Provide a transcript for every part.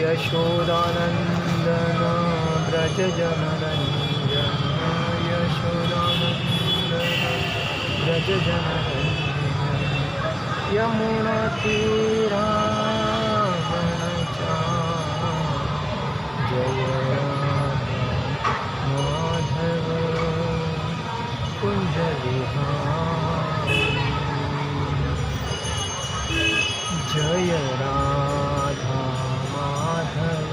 यशोदानन्दन व्रज जनरञ्जन यशोदानन्दन व्रज जनरञ्जन यमुनातीरावनचारि जय माधव कुञ्ज विहारी जय राधा माधव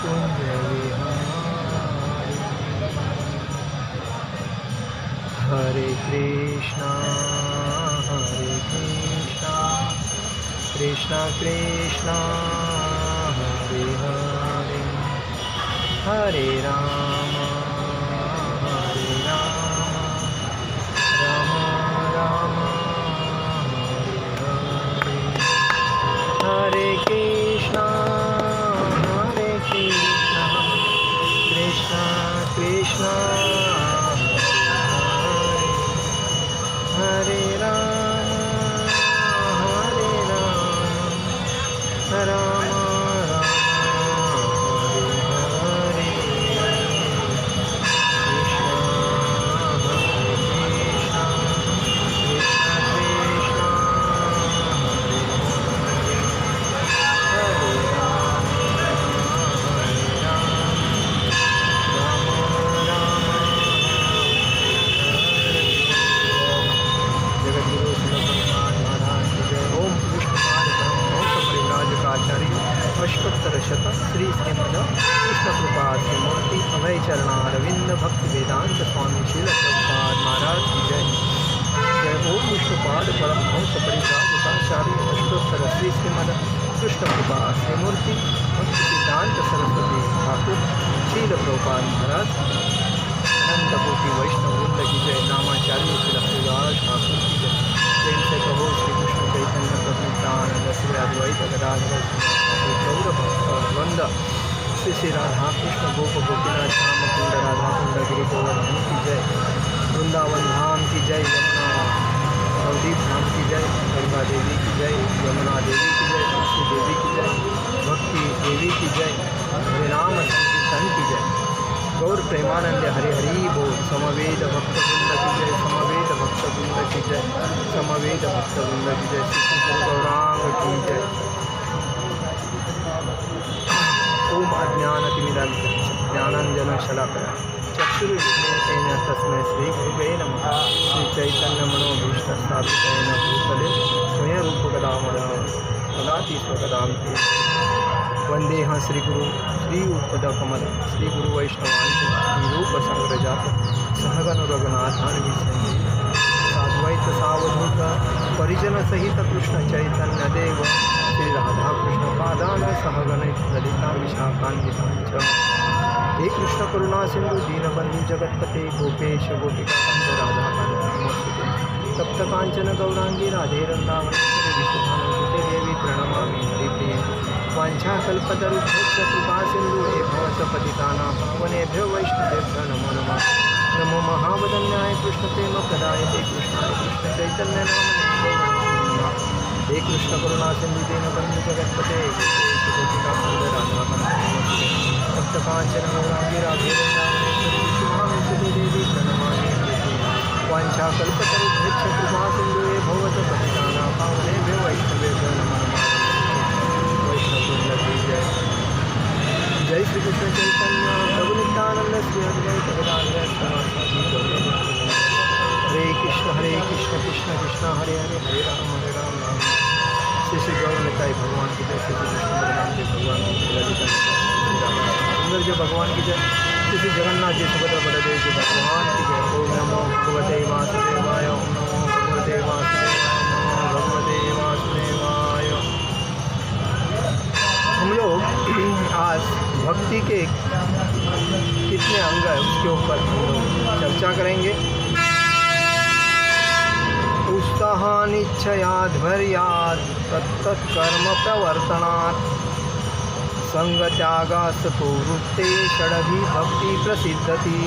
कुंज विहारी हरे कृष्णा कृष्णा कृष्णा हरे हरे हरे राम राम राम हरे कृष्णा कृष्णा कृष्णा हरे राम राम राम हरे अष्टोत्तरशत श्री श्रीमद कृष्ण कृपा मूर्ति अभय चरणारविंद भक्ति वेदांत स्वामी शील प्रभुपाद महाराज की जय। जय ओम विष्णुपाद परम हंस परिव्राजकाचार्य अष्टोत्तर श्री श्रीमद कृष्ण कृपा मूर्ति भक्ति सिद्धांत सरस्वती ठाकुर शील प्रभुपाद महाराज अनंत कोटि वैष्णव वृंद की जय। नामाचार्य श्री हरिदास ठाकुर की जय। प्रेम से कहो श्री कृष्ण चैतन्य प्रभु नित्यानंद श्री अद्वैत गदाधर गौर वृंद श्री राधा कृष्ण गोप गोपीनाथ श्याम कुंड राधा कुंड गिरि गोवर्धन की जय। वृंदावन धाम की जय। यमुना नवदीप धाम की जय। गंगा देवी की जय। यमुना देवी की जय। तुलसी देवी की जय। भक्ति देवी की जय। हरिनाम संकीर्तन की जय। गौर प्रेमानंद हरि हरि बोल। समवेद भक्त वृंद की जय। समवेद भक्त वृंद की जय। समवेद भक्त वृंद की जय। श्री कृष्ण गौरांग की जय। ओम अज्ञानतिमिरान्धस्य ज्ञानाञ्जनशलाकया चक्षुरुन्मीलितेन तस्मै श्रीगुरुवे नमः। श्रीचैतन्यमनोभीष्टस्थापितेन भूतले स्वयं रूपकदामदा ददाति स्वपदां ते। वन्देऽहं श्रीगुरुं श्रीयुक्तपदकमलं श्रीगुरुवैष्णवांश्च श्रीरूपसङ्ग्रजातं सहगण रघुनाथान्वितं साद्वैत सावधूत परिजनसहित कृष्ण चैतन्यदेव श्री राधा कृष्ण पादान सहगण ललिता विशाखान्वितांच। हे कृष्ण करुणा सिंधु दीनबंधु जगत्पते गोपेश गोपिकाकांत राधाकांत नमोस्तुते। तप्त कांचन गौरांगी राधे वृंदावनेश्वरी विश्वभानुसुते देवी प्रणमामि हरिप्रिये। वाञ्छाकल्पतरुभ्यश्च कृपा सिंधु भवत्पतितानां पावनेभ्यो वैष्णवेभ्यो नमो नमः। नमो महावदन्याय कृष्ण प्रेम प्रदायते कृष्णाय कृष्ण चैतन्य नामने नमः। हे कृष्ण करुणा सिंधु दीनबंधु जगत्पते गोपेश गोपिकाकांत राधाकांत नमोस्तुते। तप्त कांचन गौरांगी राधे वृंदावनेश्वरी विश्वभानुसुते देवी प्रणमामि हरिप्रिये। वाञ्छाकल्पतरुभ्यश्च कृपा सिंधु भवत्पतितानां पावनेभ्यो वैष्णवेभ्यो नमो नमः। वैष्णववृंद की जय। जय श्री कृष्ण चैतन्य प्रभु नित्यानंद श्री अद्वैत गदाधर शिवासादि गौर। हरे कृष्ण कृष्ण कृष्ण हरे हरे हरे राम राम। श्री श्री गौर निताई भगवान की जय। श्री कृष्ण बलराम जी भगवान की जय। सुंदर जी भगवान की जय। श्री श्री जगन्नाथ जी सुभद्रा बलदेव जी भगवान की जय। ओम नमो भगवते वासुदेवाय। ओम नमो भगवते वासुदेवाय। नमो भगवते वासुदेवाय। हम लोग आज भक्ति के कितने अंग है उसके ऊपर हम लोग चर्चा करेंगे। उत्साहानिच्छयाध्वर्यात् तत्तत्कर्म प्रवर्तनात् संग त्यागास्ततो वृत्ते षडभी भक्ति प्रसिद्धति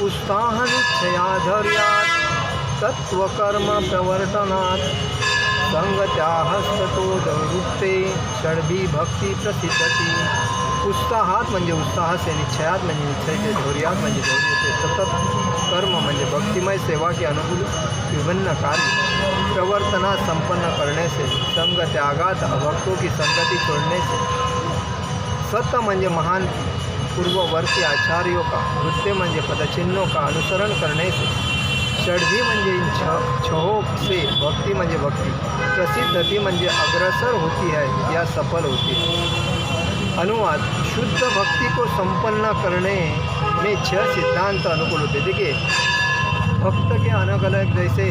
उत्साहनिच्छया धैर्यात् तत्त्वकर्म प्रवर्तनात् संग त्यागस्ततो वृत्ते षडभी भक्ति प्रसिद्धति उत्साहात म्हणजे उत्साह से, निश्चयात म्हणजे निश्चय से, धैर्यात म्हणजे धैर्य से, सतत कर्म म्हणजे भक्तिमय सेवा के अनुकूल विभिन्न कार्य प्रवर्तनात् संपन्न करने से, संग त्यागात अभक्तों की संगति छोड़ने से, सत्य म्हणजे महान पूर्ववर्ती आचार्यों का, वृत्ते म्हणजे पदचिन्हों का अनुसरण करने से, षडभी म्हणजे इन छहों से भक्ति म्हणजे भक्ति प्रसिद्धति म्हणजे अग्रसर होती है या सफल होती है। अनुवाद: शुद्ध भक्ति को संपन्न करने में 6 सिद्धांत अनुकूल होते। देखिए, भक्त के अलग अलग जैसे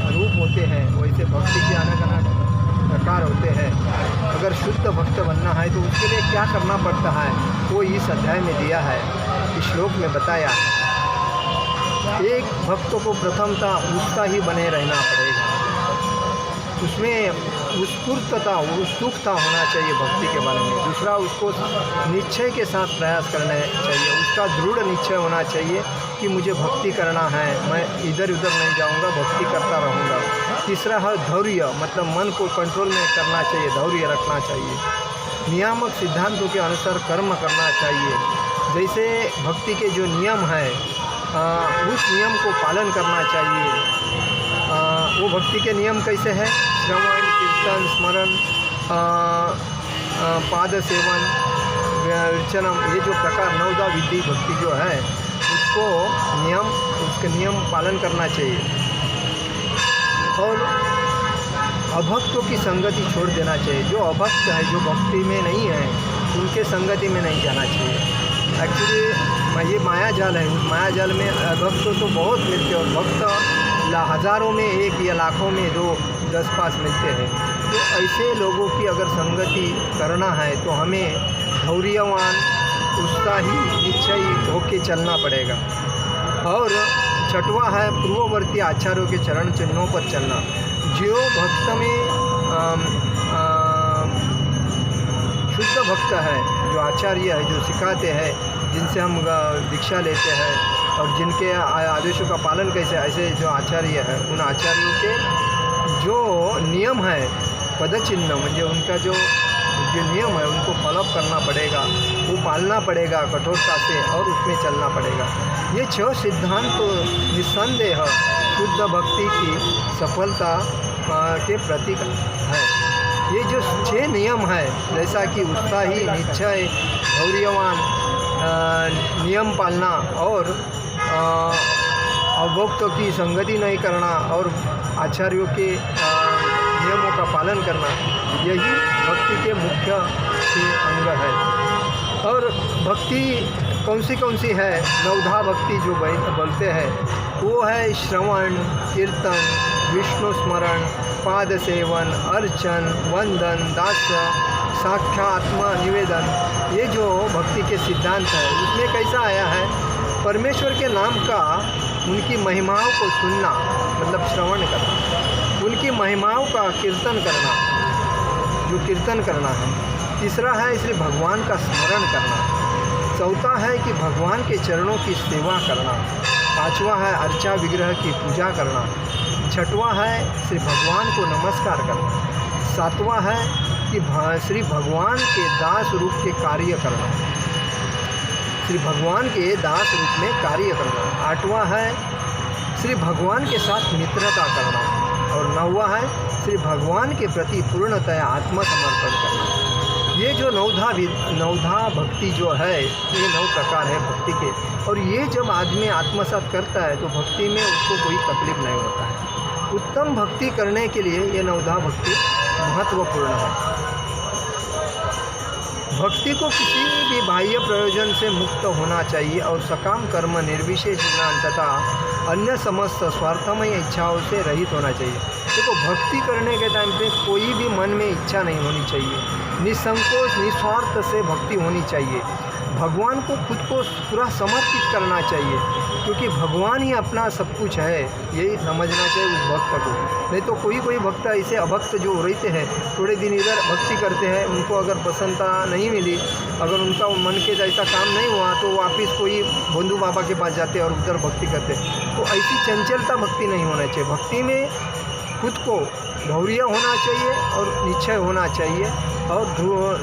रूप होते हैं वैसे भक्ति के अलग अलग प्रकार होते हैं। अगर शुद्ध भक्त बनना है तो उसके लिए क्या करना पड़ता है वो इस अध्याय में दिया है, इस श्लोक में बताया। एक भक्त को प्रथमतः उत्साही बने रहना पड़ेगा, उसमें उत्स्फूर्तता, उत्सुकता होना चाहिए भक्ति के बारे में। दूसरा, उसको निश्चय के साथ प्रयास करना चाहिए, उसका दृढ़ निश्चय होना चाहिए कि मुझे भक्ति करना है, मैं इधर उधर नहीं जाऊंगा, भक्ति करता रहूंगा। तीसरा है धैर्य, मतलब मन को कंट्रोल में करना चाहिए, धैर्य रखना चाहिए। नियामक सिद्धांतों के अनुसार कर्म करना चाहिए, जैसे भक्ति के जो नियम है उस नियम को पालन करना चाहिए। वो भक्ति के नियम कैसे हैं? श्रवण, कीर्तन, स्मरण, पाद सेवन, अर्चनम, ये जो प्रकार 9 विधि भक्ति जो है उसको उसके नियम पालन करना चाहिए। और अभक्तों की संगति छोड़ देना चाहिए। जो अभक्त है, जो भक्ति में नहीं है, उनके संगति में नहीं जाना चाहिए। एक्चुअली ये माया जाल है, उस माया जाल में भक्त तो बहुत मिलते हैं और भक्त हज़ारों में एक या लाखों में 2-10 पास मिलते हैं। तो ऐसे लोगों की अगर संगति करना है तो हमें धैर्यवान, उत्साही, निश्चयी होके चलना पड़ेगा। और छठवां है पूर्ववर्ती आचार्यों के चरण चिन्हों पर चलना। जो भक्त में शुद्ध भक्त है, जो आचार्य है, जो सिखाते हैं, जिनसे हम दीक्षा लेते हैं और जिनके आदेशों का पालन कैसे, ऐसे जो आचार्य है उन आचार्यों के जो नियम है, पदचिन्ह म्हणजे उनका जो नियम है उनको फॉलो करना पड़ेगा, वो पालना पड़ेगा कठोरता से और उसमें चलना पड़ेगा। ये 6 सिद्धांत तो निस्संदेह शुद्ध भक्ति की सफलता के प्रतीक है। ये जो 6 नियम है, जैसा कि उत्साही, निश्चय, धैर्यवान, नियम पालना और अभक्तों की संगति नहीं करना और आचार्यों के नियमों का पालन करना, यही भक्ति के मुख्य अंग है। और भक्ति कौन सी है? 9 भक्ति जो बोलते हैं वो है श्रवण, कीर्तन, विष्णु स्मरण, पाद सेवन, अर्चन, वंदन, दास, साक्षात्म निवेदन। ये जो भक्ति के सिद्धांत है उसमें कैसा आया है? परमेश्वर के नाम का, उनकी महिमाओं को सुनना, मतलब श्रवण करना, उनकी महिमाओं का कीर्तन करना, जो कीर्तन करना है। तीसरा है इसलिए भगवान का स्मरण करना। चौथा है कि भगवान के चरणों की सेवा करना। पांचवा है अर्चा विग्रह की पूजा करना। छठवां है श्री भगवान को नमस्कार करना। सातवां है कि श्री भगवान के दास रूप के कार्य करना, श्री भगवान के दास रूप में कार्य करना। आठवां है श्री भगवान के साथ मित्रता करना। और 9वां है श्री भगवान के प्रति पूर्णतया आत्मसमर्पण करना। ये जो 9 भक्ति जो है, ये 9 प्रकार है भक्ति के। और ये जब आदमी आत्मसात करता है तो भक्ति में उसको कोई तकलीफ नहीं होता है। उत्तम भक्ति करने के लिए ये 9 भक्ति महत्वपूर्ण है। भक्ति को किसी भी बाह्य प्रयोजन से मुक्त होना चाहिए और सकाम कर्म, निर्विशेष ज्ञान तथा अन्य समस्त स्वार्थमय इच्छाओं से रहित होना चाहिए। देखो, भक्ति करने के टाइम पे कोई भी मन में इच्छा नहीं होनी चाहिए। निसंकोच, निस्वार्थ से भक्ति होनी चाहिए। भगवान को खुद को पूरा समर्पित करना चाहिए, क्योंकि भगवान ही अपना सब कुछ है, यही समझना चाहिए उस भक्त को। नहीं तो कोई भक्त ऐसे अभक्त जो रहते हैं, थोड़े दिन इधर भक्ति करते हैं, उनको अगर प्रसन्नता नहीं मिली, अगर उनका मन के जैसा काम नहीं हुआ, तो वापस कोई भोंदू बाबा के पास जाते और उधर भक्ति करते। तो ऐसी चंचलता भक्ति नहीं होना चाहिए। भक्ति में खुद को धैर्य होना चाहिए और निश्चय होना चाहिए, और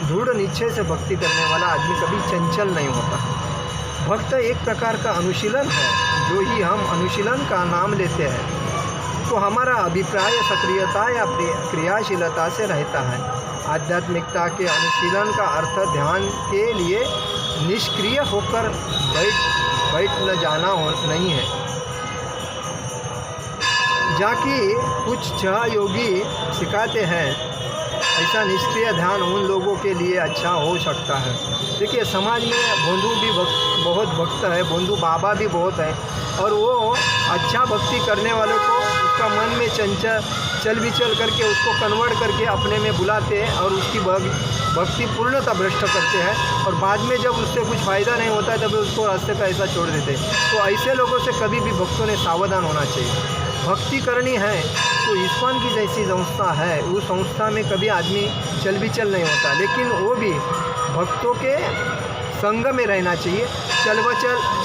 दृढ़ निश्चय से भक्ति करने वाला आदमी कभी चंचल नहीं होता। भक्त एक प्रकार का अनुशीलन है, जो ही हम अनुशीलन का नाम लेते हैं तो हमारा अभिप्राय सक्रियता या क्रियाशीलता से रहता है। आध्यात्मिकता के अनुशीलन का अर्थ ध्यान के लिए निष्क्रिय होकर बैठ न जाना नहीं है। जाकि कुछ छह योगी सिखाते हैं, ऐसा निष्क्रिय ध्यान उन लोगों के लिए अच्छा हो सकता है। देखिए, समाज में भोंदू भी बहुत भक्त है, भोंदू बाबा भी बहुत है, और वो अच्छा भक्ति करने वालों को उसका मन में चल विचल करके उसको कन्वर्ट करके अपने में बुलाते हैं और उसकी भक्ति पूर्णतः भ्रष्ट करते हैं, और बाद में जब उससे कुछ फ़ायदा नहीं होता है तभी उसको रास्ते पर ऐसा छोड़ देते हैं। तो ऐसे लोगों से कभी भी भक्तों ने सावधान होना चाहिए। भक्ति करनी है तो इस्कॉन की जैसी संस्था है, उस संस्था में कभी आदमी चल विचल नहीं होता, लेकिन वो भी भक्तों के संग में रहना चाहिए।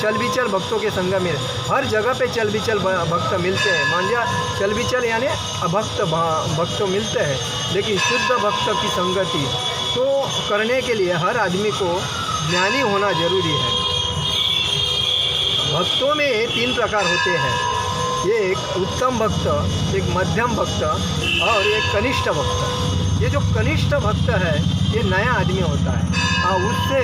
चल विचल भक्तों के संग में, हर जगह पे चल विचल भक्त मिलते हैं, मांझा चल विचल यानी अभक्त भक्त मिलते हैं, लेकिन शुद्ध भक्त की संगति तो करने के लिए हर आदमी को ज्ञानी होना जरूरी है। भक्तों में 3 प्रकार होते हैं, एक उत्तम भक्त, एक मध्यम भक्त और एक कनिष्ठ भक्त। ये जो कनिष्ठ भक्त है ये नया आदमी होता है, उससे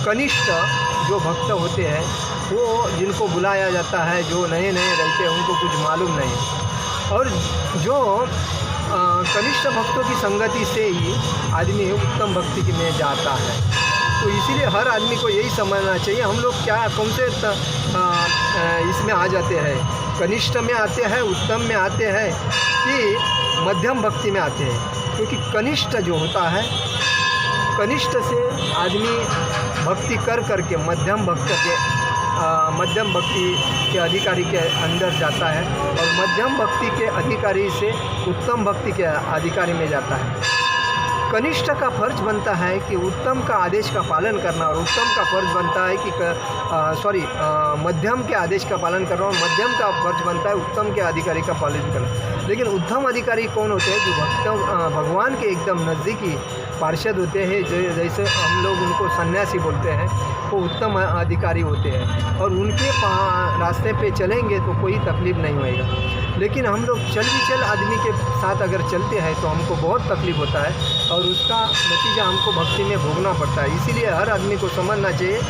कनिष्ठ जो भक्त होते हैं वो जिनको बुलाया जाता है, जो नए रहते हैं उनको कुछ मालूम नहीं, और जो कनिष्ठ भक्तों की संगति से ही आदमी उत्तम भक्ति में जाता है। तो इसीलिए हर आदमी को यही समझना चाहिए, हम लोग क्या कौन से इसमें आ जाते हैं, कनिष्ठ में आते हैं, उत्तम में आते हैं कि मध्यम भक्ति में आते हैं। क्योंकि कनिष्ठ जो होता है, कनिष्ठ से आदमी भक्ति कर के मध्यम भक्ति के अधिकारी के अंदर जाता है, और मध्यम भक्ति के अधिकारी से उत्तम भक्ति के अधिकारी में जाता है। कनिष्ठ का फर्ज बनता है कि उत्तम का आदेश का पालन करना, और उत्तम का फर्ज बनता है कि मध्यम के आदेश का पालन करना, और मध्यम का फर्ज बनता है उत्तम के अधिकारी का पालन करना। लेकिन उत्तम अधिकारी कौन होते हैं? जो भगवान के एकदम नज़दीकी पार्षद होते हैं, जैसे हम लोग उनको सन्यासी बोलते हैं, वो उत्तम अधिकारी होते हैं, और उनके रास्ते पे चलेंगे तो कोई तकलीफ़ नहीं होएगा। लेकिन हम लोग चल विचल आदमी के साथ अगर चलते हैं तो हमको बहुत तकलीफ़ होता है, और उसका नतीजा हमको भक्ति में भोगना पड़ता है। इसीलिए हर आदमी को समझना चाहिए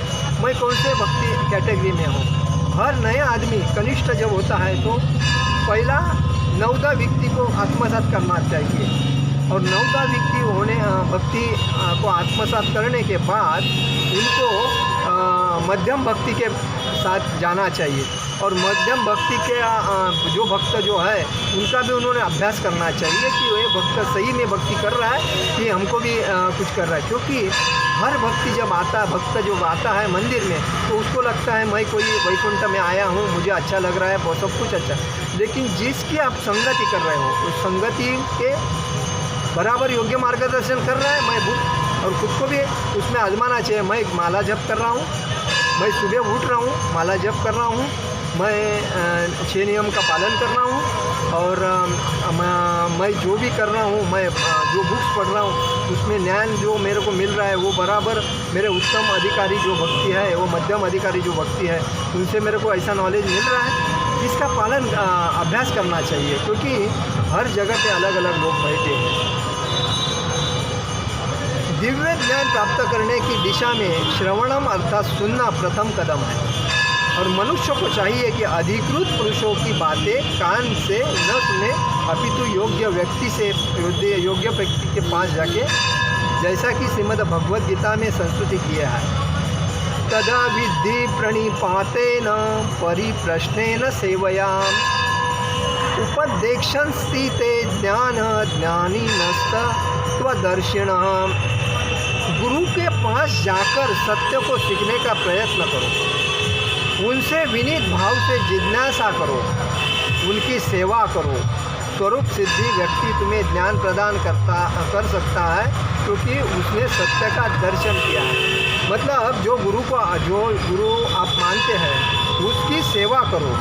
मैं कौन से भक्ति कैटेगरी में हूँ। हर नया आदमी कनिष्ठ जब होता है तो पहला नवदा व्यक्ति को आत्मसात करना चाहिए, और नवदा व्यक्ति होने भक्ति को आत्मसात करने के बाद उनको मध्यम भक्ति के साथ जाना चाहिए, और मध्यम भक्ति के जो भक्त जो है उनका भी उन्होंने अभ्यास करना चाहिए कि ये भक्त सही में भक्ति कर रहा है कि हमको भी कुछ कर रहा है। क्योंकि हर भक्ति जब आता है मंदिर में तो उसको लगता है मैं कोई वैकुंठ में आया हूँ, मुझे अच्छा लग रहा है, बहुत सब कुछ अच्छा। लेकिन जिसकी आप संगति कर रहे हो उस संगति के बराबर योग्य मार्गदर्शन कर रहा है, मैं और खुद को भी उसमें आजमाना चाहिए। मैं एक माला जप कर रहा हूँ, मैं सुबह उठ रहा हूँ, माला जप कर रहा हूँ, मैं 6 नियम का पालन कर रहा हूँ, और मैं जो भी कर रहा हूँ, मैं जो बुक्स पढ़ रहा हूँ उसमें ज्ञान जो मेरे को मिल रहा है वो बराबर मेरे उत्तम अधिकारी जो भक्ति है, वो मध्यम अधिकारी जो भक्ति है, उनसे मेरे को ऐसा नॉलेज मिल रहा है, इसका पालन अभ्यास करना चाहिए। क्योंकि हर जगह पे अलग अलग लोग बैठे हैं। दिव्य ज्ञान प्राप्त करने की दिशा में श्रवणम अर्थात सुनना प्रथम कदम है, और मनुष्य को चाहिए कि अधिकृत पुरुषों की बातें कान से न सुने, अपितु योग्य व्यक्ति के पास जाके, जैसा कि श्रीमद् भगवद गीता में संस्तुति किया है, तदा विद्धि प्रणिपातेन परिप्रश्नेन सेवयाम उपदेक्षन्स्ति ते ज्ञानी नस्त त्वदर्शिणः। पास जाकर सत्य को सीखने का प्रयत्न करो, उनसे विनीत भाव से जिज्ञासा करो, उनकी सेवा करो। स्वरूप सिद्धि व्यक्ति तुम्हें ज्ञान प्रदान कर सकता है, क्योंकि उसने सत्य का दर्शन किया है। मतलब जो गुरु आप मानते हैं उसकी सेवा करो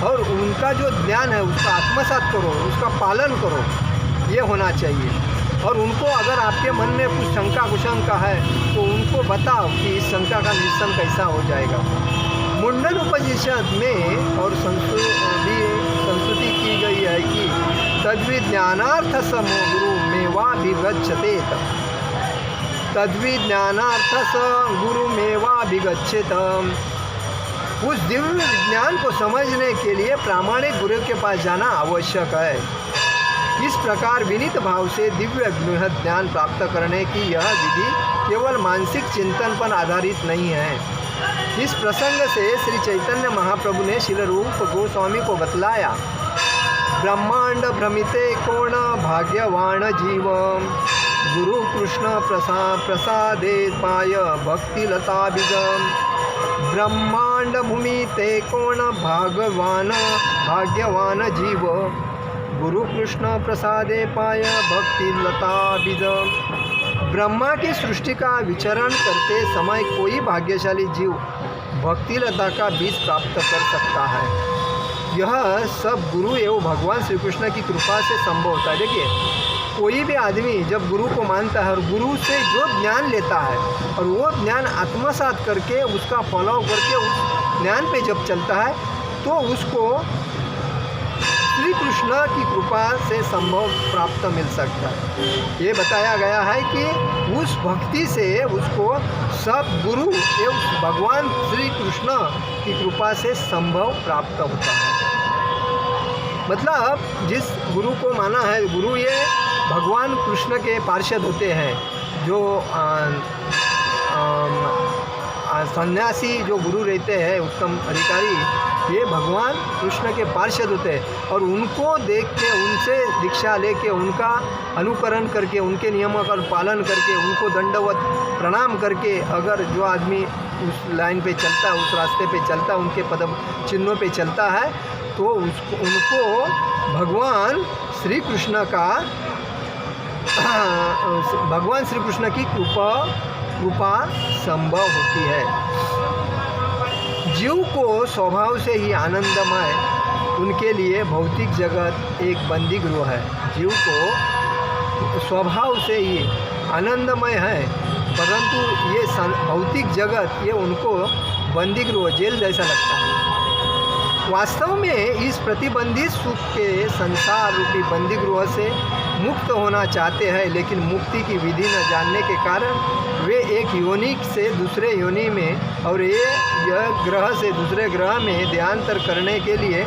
और उनका जो ज्ञान है उसका आत्मसात करो, उसका पालन करो, ये होना चाहिए। और उनको अगर आपके मन में कुछ शंका कुशंका है तो उनको बताओ कि इस शंका का निरसन कैसा हो जाएगा। मुंडन उपनिषद में और संस्तुति की गई है कि तद्विज्ञानार्थ समो गुरु मेवाभिगच्छतेत, तद्विज्ञानार्थ स गुरु मेवाभिगच्छेत। उस दिव्य विज्ञान को समझने के लिए प्रामाणिक गुरु के पास जाना आवश्यक है। इस प्रकार विनीत भाव से दिव्य बृहद ज्ञान प्राप्त करने की यह विधि केवल मानसिक चिंतन पर आधारित नहीं है। इस प्रसंग से श्री चैतन्य महाप्रभु ने श्रील रूप गोस्वामी को बतलाया, ब्रह्मांड भ्रमिते कोण भाग्यवान जीव, गुरु कृष्ण प्रसादे पाय भक्ति लता बीजम। ब्रह्मांड भूमिते कोण भाग्यवान जीव, गुरु कृष्ण प्रसादे पाय भक्ति लता बीजम। ब्रह्मा की सृष्टि का विचरण करते समय कोई भाग्यशाली जीव भक्ति लता का बीज प्राप्त कर सकता है। यह सब गुरु एवं भगवान श्री कृष्ण की कृपा से संभव होता है। देखिए, कोई भी आदमी जब गुरु को मानता है और गुरु से जो ज्ञान लेता है और वो ज्ञान आत्मसात करके उसका फॉलो करके उस ज्ञान पे जब चलता है तो उसको श्री कृष्ण की कृपा से संभव प्राप्त मिल सकता है। ये बताया गया है कि उस भक्ति से उसको सब गुरु एवं भगवान श्री कृष्ण की कृपा से संभव प्राप्त होता है। मतलब जिस गुरु को माना है, गुरु ये भगवान कृष्ण के पार्षद होते हैं। जो सन्यासी जो गुरु रहते हैं, उत्तम अधिकारी, ये भगवान कृष्ण के पार्षद होते हैं और उनको देख के, उनसे दीक्षा लेके, उनका अनुकरण करके, उनके नियमों का पालन करके, उनको दंडवत प्रणाम करके अगर जो आदमी उस लाइन पे चलता है, उस रास्ते पे चलता है, उनके पद चिन्हों पे चलता है, तो उनको भगवान श्री कृष्ण की कृपा संभव होती है। जीव को स्वभाव से ही आनंदमय, उनके लिए भौतिक जगत एक बंदी गृह है। जीव को स्वभाव से ही आनंदमय है, परंतु ये भौतिक जगत ये उनको बंदी गृह, जेल जैसा लगता है। वास्तव में इस प्रतिबंधित सुख के संसार रूपी बंदी गृह से मुक्त होना चाहते हैं, लेकिन मुक्ति की विधि न जानने के कारण वे एक योनि से दूसरे योनि में और यह ग्रह से दूसरे ग्रह में देहांतर करने के लिए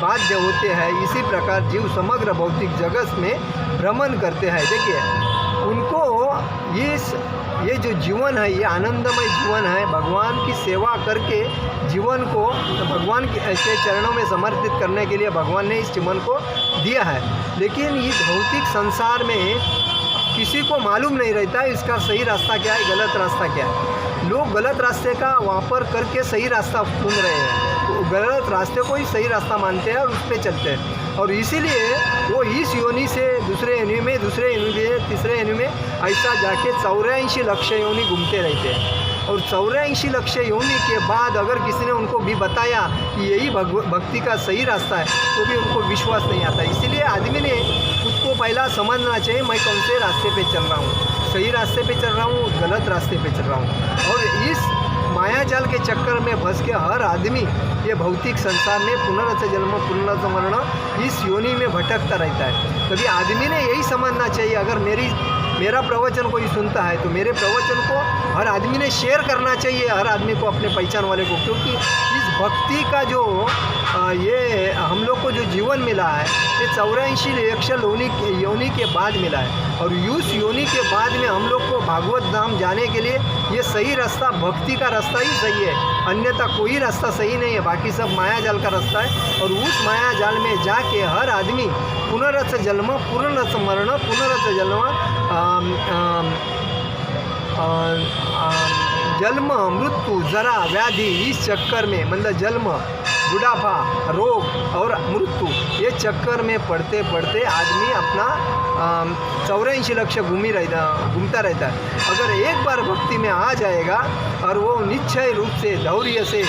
बाध्य होते हैं। इसी प्रकार जीव समग्र भौतिक जगत में भ्रमण करते हैं। देखिए, उनको ये जो जीवन है ये आनंदमय जीवन है। भगवान की सेवा करके जीवन को भगवान के चरणों में समर्पित करने के लिए भगवान ने इस जीवन को दिया है। लेकिन इस भौतिक संसार में किसी को मालूम नहीं रहता है इसका सही रास्ता क्या है, गलत रास्ता क्या है। लोग गलत रास्ते का वापर करके सही रास्ता चुन रहे हैं, तो गलत रास्ते को ही सही रास्ता मानते हैं और उस पर चलते हैं। और इसीलिए वो इस योनि से दूसरे योनि में, दूसरे योनि से तीसरे योनि में ऐसा जाके 84 लक्ष योनि घूमते रहते हैं। और 84 लक्ष योनि के बाद अगर किसी ने उनको भी बताया कि यही भक्ति का सही रास्ता है तो भी उनको विश्वास नहीं आता। इसीलिए आदमी ने उसको पहला समझना चाहिए, मैं कौन से रास्ते पे चल रहा हूँ, सही रास्ते पे चल रहा हूँ, गलत रास्ते पे चल रहा हूँ। और इस माया जाल के चक्कर में फंस के हर आदमी ये भौतिक संसार में पुनर्जन्म जन्म पुनर्जन्म मरण इस योनि में भटकता रहता है। तभी आदमी ने यही समझना चाहिए, अगर मेरा प्रवचन कोई सुनता है तो मेरे प्रवचन को हर आदमी ने शेयर करना चाहिए, हर आदमी को, अपने पहचान वाले को। क्योंकि इस भक्ति का जो ये हम लोग को जो जीवन मिला है ये 84 योनि के बाद मिला है। और उस योनि के बाद में हम लोग को भागवत धाम जाने के लिए ये सही रास्ता, भक्ति का रास्ता ही सही है, अन्यथा कोई रास्ता सही नहीं है। बाकी सब माया जाल का रास्ता है। और उस माया जाल में जाके हर आदमी पुनरस जन्म पुनरस मरण पुनरस जन्म जन्म मृत्यु जरा व्याधि इस चक्कर में, मतलब जन्म, बुढ़ापा, रोग और मृत्यु, ये चक्कर में पड़ते पड़ते आदमी अपना 84 लक्ष्य घूमता रहता है। अगर एक बार भक्ति में आ जाएगा और वो निश्चय रूप से धैर्य से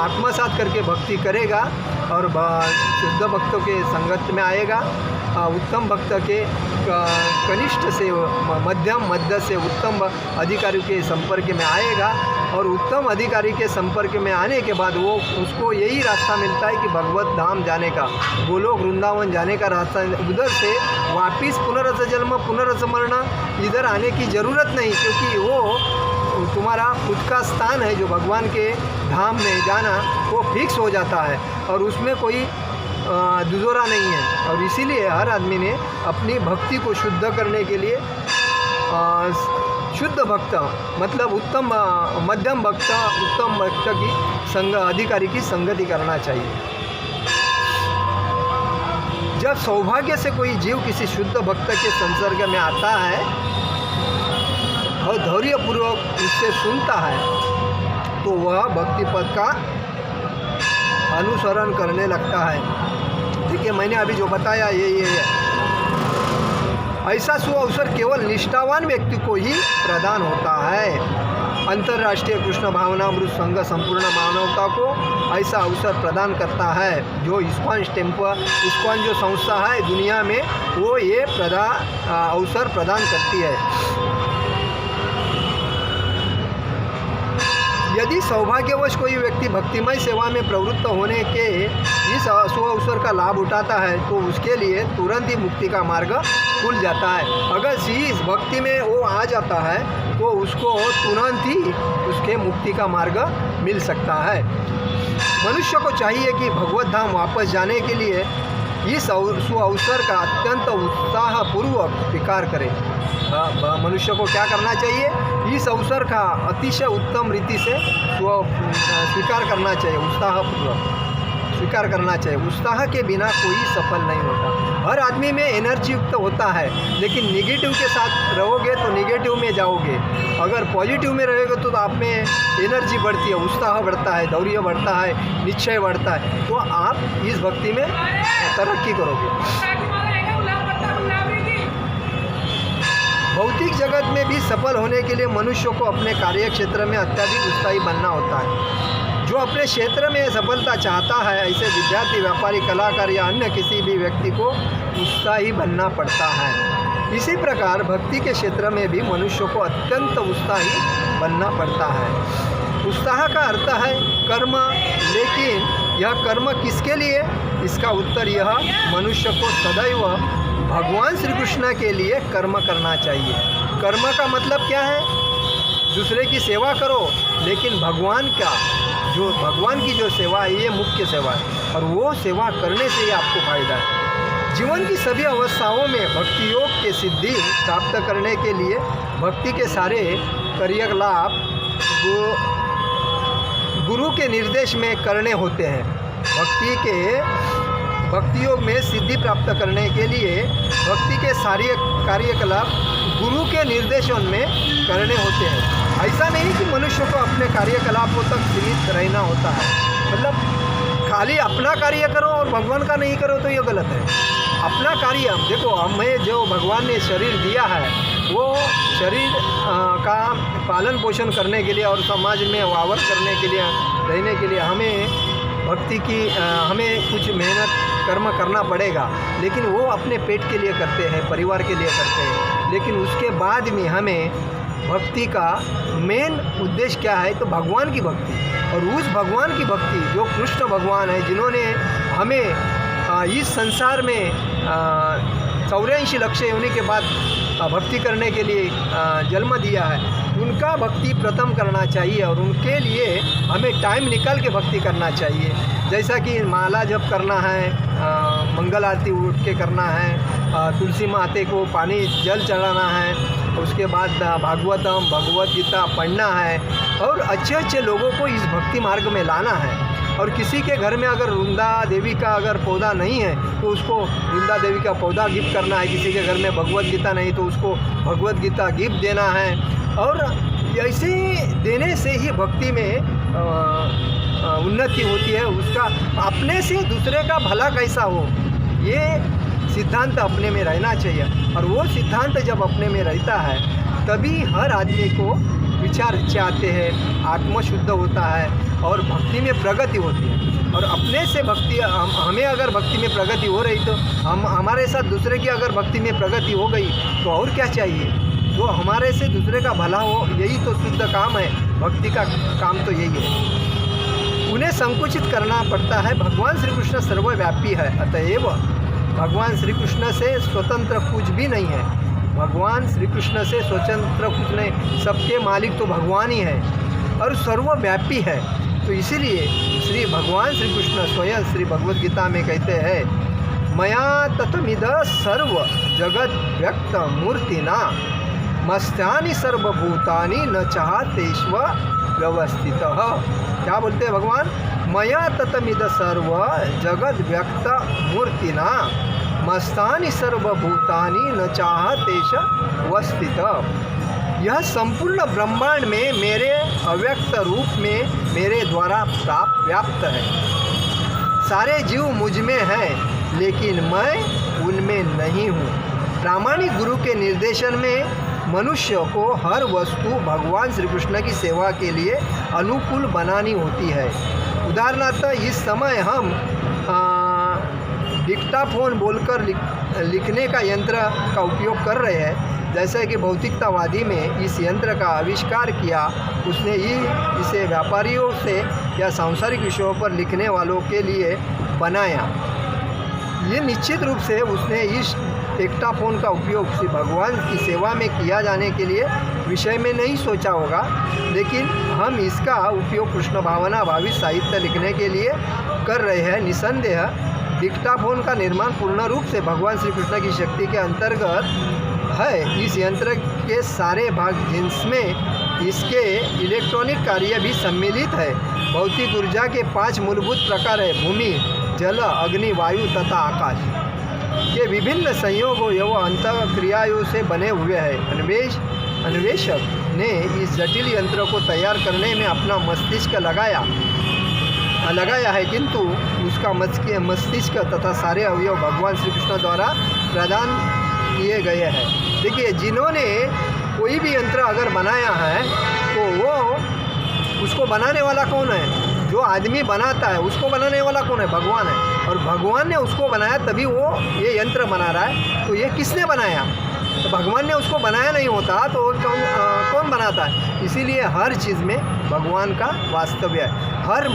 आत्मसात करके भक्ति करेगा और शुद्ध भक्तों के संगत में आएगा, उत्तम भक्त के कनिष्ठ से मध्य से उत्तम अधिकारी के संपर्क में आएगा और उत्तम अधिकारी के संपर्क में आने के बाद वो उसको यही रास्ता मिलता है कि भगवत धाम जाने का, गोलोक वृंदावन जाने का रास्ता। उधर से वापिस पुनरस जन्म पुनरस मरण इधर आने की ज़रूरत नहीं, क्योंकि वो तुम्हारा खुद का स्थान है जो भगवान के धाम में जाना वो फिक्स हो जाता है और उसमें कोई दुजोरा नहीं है। और इसीलिए हर आदमी ने अपनी भक्ति को शुद्ध करने के लिए शुद्ध भक्त मतलब उत्तम मध्यम भक्त, उत्तम भक्त की अधिकारी की संगति करना चाहिए। जब सौभाग्य से कोई जीव किसी शुद्ध भक्त के संसर्ग में आता है और धैर्यपूर्वक उससे सुनता है तो वह भक्ति पद का अनुसरण करने लगता है। देखिए मैंने अभी जो बताया ये है। ऐसा सुअवसर केवल निष्ठावान व्यक्ति को ही प्रदान होता है। अंतर्राष्ट्रीय कृष्ण भावनामृत संघ संपूर्ण मानवता को ऐसा अवसर प्रदान करता है। जो इस्कॉन जो संस्था है दुनिया में वो ये अवसर प्रदान करती है। यदि सौभाग्यवश कोई व्यक्ति भक्तिमय सेवा में प्रवृत्त होने के इस सुअवसर का लाभ उठाता है तो उसके लिए तुरंत ही मुक्ति का मार्ग खुल जाता है। अगर इस भक्ति में वो आ जाता है तो उसको तुरंत ही उसके मुक्ति का मार्ग मिल सकता है। मनुष्य को चाहिए कि भगवत धाम वापस जाने के लिए इस सुअवसर का अत्यंत उत्साहपूर्वक स्वीकार करें। मनुष्य को क्या करना चाहिए? इस अवसर का अतिशय उत्तम रीति से स्वीकार करना चाहिए, उत्साहपूर्वक स्वीकार करना चाहिए। उत्साह के बिना कोई सफल नहीं होता। हर आदमी में एनर्जी युक्त होता है, लेकिन निगेटिव के साथ रहोगे तो निगेटिव में जाओगे। अगर पॉजिटिव में रहेगा तो आप में एनर्जी बढ़ती है, उत्साह बढ़ता है, धैर्य बढ़ता है, निश्चय बढ़ता है, तो आप इस भक्ति में तरक्की करोगे। भौतिक जगत में भी सफल होने के लिए मनुष्य को अपने कार्य क्षेत्र में अत्यधिक उत्साही बनना होता है। जो अपने क्षेत्र में सफलता चाहता है ऐसे विद्यार्थी, व्यापारी, कलाकार या अन्य किसी भी व्यक्ति को उत्साही बनना पड़ता है। इसी प्रकार भक्ति के क्षेत्र में भी मनुष्य को अत्यंत उत्साही बनना पड़ता है। उत्साह का अर्थ है कर्म, लेकिन यह कर्म किसके लिए? इसका उत्तर यह, मनुष्य को सदैव भगवान श्री कृष्ण के लिए कर्म करना चाहिए। कर्म का मतलब क्या है? दूसरे की सेवा करो, लेकिन भगवान की जो सेवा है ये मुख्य सेवा है और वो सेवा करने से ही आपको फायदा है। जीवन की सभी अवस्थाओं में भक्ति योग के सिद्धि प्राप्त करने के लिए भक्ति के सारे क्रियाकलाप गुरु के निर्देश में करने होते हैं। भक्ति योग में सिद्धि प्राप्त करने के लिए भक्ति के सारे कार्यकलाप गुरु के निर्देशन में करने होते हैं। ऐसा नहीं कि मनुष्य को अपने कार्यकलापों तक सीमित रहना होता है, मतलब खाली अपना कार्य करो और भगवान का नहीं करो तो ये गलत है। अपना कार्य देखो, हमें जो भगवान ने शरीर दिया है वो शरीर का पालन पोषण करने के लिए और समाज में वावर करने के लिए, रहने के लिए हमें भक्ति की हमें कुछ मेहनत कर्म करना पड़ेगा, लेकिन वो अपने पेट के लिए करते हैं, परिवार के लिए करते हैं। लेकिन उसके बाद में हमें भक्ति का मेन उद्देश्य क्या है? तो भगवान की भक्ति, और उस भगवान की भक्ति जो कृष्ण भगवान है, जिन्होंने हमें इस संसार में 84 लक्ष्य होने के बाद भक्ति करने के लिए जन्म दिया है, उनका भक्ति प्रथम करना चाहिए और उनके लिए हमें टाइम निकाल के भक्ति करना चाहिए। जैसा कि माला जप करना है, मंगल आरती उठ के करना है, तुलसी माते को पानी जल चढ़ाना है, उसके बाद भागवतम भगवत गीता पढ़ना है और अच्छे अच्छे लोगों को इस भक्ति मार्ग में लाना है। और किसी के घर में अगर वृंदा देवी का अगर पौधा नहीं है तो उसको वृंदा देवी का पौधा गिफ्ट करना है। किसी के घर में भगवत गीता नहीं तो उसको भगवत गीता गिफ्ट देना है। और ऐसे देने से ही भक्ति में उन्नति होती है। उसका अपने से दूसरे का भला कैसा हो, ये सिद्धांत अपने में रहना चाहिए। और वो सिद्धांत जब अपने में रहता है तभी हर आदमी को विचार अच्छे आते हैं, आत्मा शुद्ध होता है और भक्ति में प्रगति होती है। और अपने से भक्ति हमें अगर भक्ति में प्रगति हो रही तो हमारे साथ दूसरे की अगर भक्ति में प्रगति हो गई तो और क्या चाहिए। तो हमारे से दूसरे का भला हो, यही तो शुद्ध काम है। भक्ति का काम तो यही है। उन्हें संकुचित करना पड़ता है। भगवान श्री कृष्ण सर्वव्यापी है, अतएव भगवान श्री कृष्ण से स्वतंत्र कुछ भी नहीं है। भगवान श्री कृष्ण से स्वतंत्र कुछ नहीं, सबके मालिक तो भगवान ही है और सर्वव्यापी है। तो इसीलिए श्री भगवान श्री कृष्ण स्वयं श्री भगवद गीता में कहते हैं, मया ततमिद सर्व जगत व्यक्त मूर्तिना मस्त्यानि सर्वभूतानि न चाहतेष्व व्यवस्थितः। क्या बोलते हैं भगवान? मया ततमिद सर्व जगत व्यक्त मूर्तिना मस्तानि सर्वभूतानि न चाहतेष व्यवस्थितः। यह संपूर्ण ब्रह्मांड में मेरे अव्यक्त रूप में मेरे द्वारा प्राप्त व्याप्त है। सारे जीव मुझ में हैं, लेकिन मैं उनमें नहीं हूँ। प्रामाणिक गुरु के निर्देशन में मनुष्य को हर वस्तु भगवान श्री कृष्ण की सेवा के लिए अनुकूल बनानी होती है। उदाहरणार्थ इस समय हम डिक्टाफोन बोलकर लिखने का यंत्र का उपयोग कर रहे हैं। जैसे कि भौतिकतावादी में इस यंत्र का आविष्कार किया, उसने ही इसे व्यापारियों से या सांसारिक विषयों पर लिखने वालों के लिए बनाया। ये निश्चित रूप से उसने इस डिक्टाफोन का उपयोग श्री भगवान की सेवा में किया जाने के लिए विषय में नहीं सोचा होगा, लेकिन हम इसका उपयोग कृष्ण भावना भावित साहित्य लिखने के लिए कर रहे हैं। निसंदेह डिक्टाफोन का निर्माण पूर्ण रूप से भगवान श्री कृष्ण की शक्ति के अंतर्गत है। इस यंत्र के सारे भाग जिनमें इसके इलेक्ट्रॉनिक कार्य भी सम्मिलित है। भौतिक ऊर्जा के 5 मूलभूत प्रकार है: भूमि, जल, अग्नि, वायु तथा आकाश। ये विभिन्न संयोगों एवं अंतःक्रियाओं से बने हुए हैं। अन्वेषक ने इस जटिल यंत्र को तैयार करने में अपना मस्तिष्क लगाया है, किंतु उसका मस्तिष्क तथा सारे अवयव भगवान श्री कृष्ण द्वारा प्रदान किए गए हैं। देखिए, जिन्होंने कोई भी यंत्र अगर बनाया है तो वो उसको बनाने वाला कौन है? जो आदमी बनाता है उसको बनाने वाला कौन है? भगवान है। और भगवान ने उसको बनाया तभी वो ये यंत्र बना रहा है। तो ये किसने बनाया? तो भगवान ने उसको बनाया नहीं होता तो कौन बनाता है? इसीलिए हर चीज़ में भगवान का वास्तव्य है। हर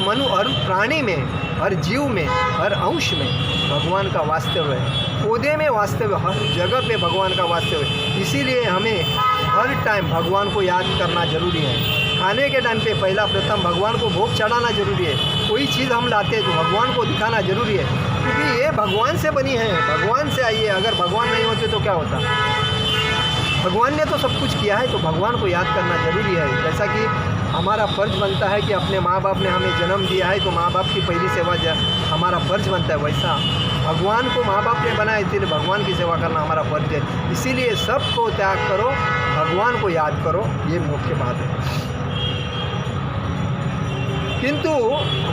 प्राणी में, हर जीव में, हर अंश में भगवान का वास्तव्य है। पौधे में वास्तव्य, हर जगह पे भगवान का वास्तव्य है। इसीलिए हमें हर टाइम भगवान को याद करना जरूरी है। खाने के टाइम पे पहला प्रथम भगवान को भोग चढ़ाना जरूरी है। कोई चीज़ हम लाते हैं तो भगवान को दिखाना जरूरी है, क्योंकि ये भगवान से बनी है, भगवान से आई है। अगर भगवान नहीं होते तो क्या होता? भगवान ने तो सब कुछ किया है, तो भगवान को याद करना जरूरी है। जैसा कि हमारा फ़र्ज बनता है कि अपने माँ बाप ने हमें जन्म दिया है तो माँ बाप की पहली सेवा हमारा फ़र्ज बनता है, वैसा भगवान को माँ बाप ने बनाया, इसलिए भगवान की सेवा करना हमारा फ़र्ज है। इसीलिए सबको त्याग करो, भगवान को याद करो, ये मुख्य बात है। किंतु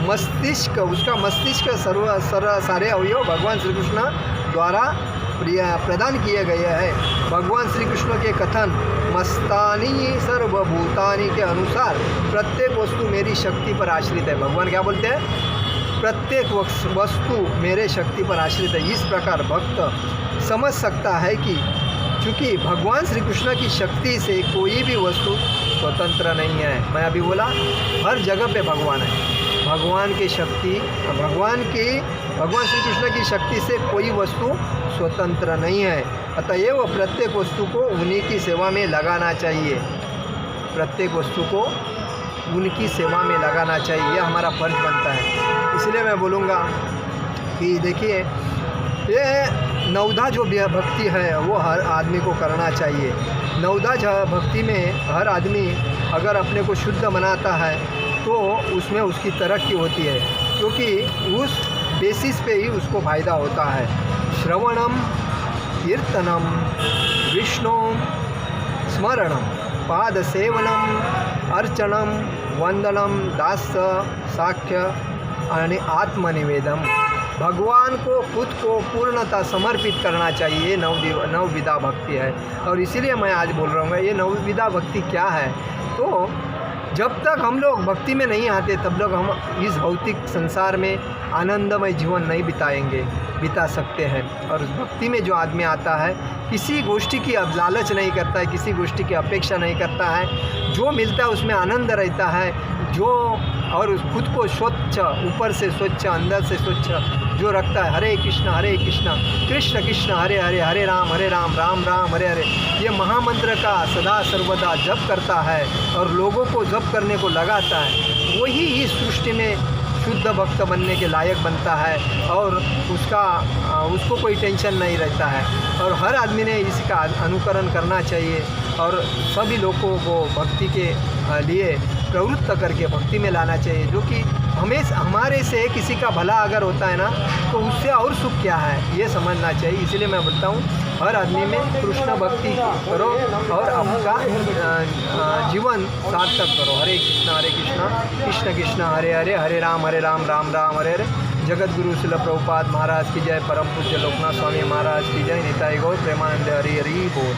मस्तिष्क, उसका मस्तिष्क सारे अवयव भगवान श्री कृष्ण द्वारा प्रदान किए गए हैं। भगवान श्री कृष्ण के कथन मस्तानि सर्वभूतानि के अनुसार प्रत्येक वस्तु मेरी शक्ति पर आश्रित है। भगवान क्या बोलते हैं? प्रत्येक वस्तु मेरे शक्ति पर आश्रित है। इस प्रकार भक्त समझ सकता है कि चूँकि भगवान श्री कृष्ण की शक्ति से कोई भी वस्तु स्वतंत्र नहीं है। मैं अभी बोला, हर जगह पे भगवान है। भगवान की शक्ति, भगवान श्री कृष्ण की शक्ति से कोई वस्तु स्वतंत्र नहीं है। अतएव प्रत्येक वस्तु को उन्हीं की सेवा में लगाना चाहिए। प्रत्येक वस्तु को उनकी सेवा में लगाना चाहिए, यह हमारा फर्ज बनता है। इसलिए मैं बोलूँगा कि देखिए, ये नवधा जो भक्ति है वो हर आदमी को करना चाहिए। नवधा भक्ति में हर आदमी अगर अपने को शुद्ध बनाता है तो उसमें उसकी तरक्की होती है, क्योंकि उस बेसिस पे ही उसको फ़ायदा होता है। श्रवणम कीर्तनम विष्णु स्मरणम पादसेवनम, अर्चनम, वंदनम, दास्य, साख्य आणि आत्मनिवेदन। भगवान को खुद को पूर्णतः समर्पित करना चाहिए। ये नवविधा भक्ति है। और इसीलिए मैं आज बोल रहा हूँ ये नवविधा भक्ति क्या है। तो जब तक हम लोग भक्ति में नहीं आते तब लोग हम इस भौतिक संसार में आनंदमय जीवन नहीं बिता सकते हैं। और भक्ति में जो आदमी आता है किसी गोष्ठी की अब लालच नहीं करता है, किसी गोष्ठी की अपेक्षा नहीं करता है, जो मिलता है उसमें आनंद रहता है, जो और खुद को स्वच्छ, ऊपर से स्वच्छ अंदर से स्वच्छ जो रखता है। हरे कृष्ण कृष्ण कृष्ण हरे हरे, हरे राम राम राम हरे हरे, ये महामंत्र का सदा सर्वदा जप करता है और लोगों को जप करने को लगाता है, वही इस सृष्टि में शुद्ध भक्त बनने के लायक बनता है। और उसको कोई टेंशन नहीं रहता है। और हर आदमी ने इसका अनुकरण करना चाहिए और सभी लोगों को भक्ति के लिए प्रवृत्त करके भक्ति में लाना चाहिए। जो कि हमारे से किसी का भला अगर होता है ना तो उससे और सुख क्या है ये समझना चाहिए। इसलिए मैं बोलता हूँ हर आदमी में कृष्ण भक्ति करो और आपका जीवन सार्थक करो। हरे कृष्ण कृष्ण कृष्ण हरे हरे, हरे राम राम राम हरे हरे। जगत गुरु शिल प्रभुपाद महाराज की जय, परम पूज्य लोकनाथ स्वामी महाराज की जय, निताई गौर प्रेमानंद हरि हरि बोल।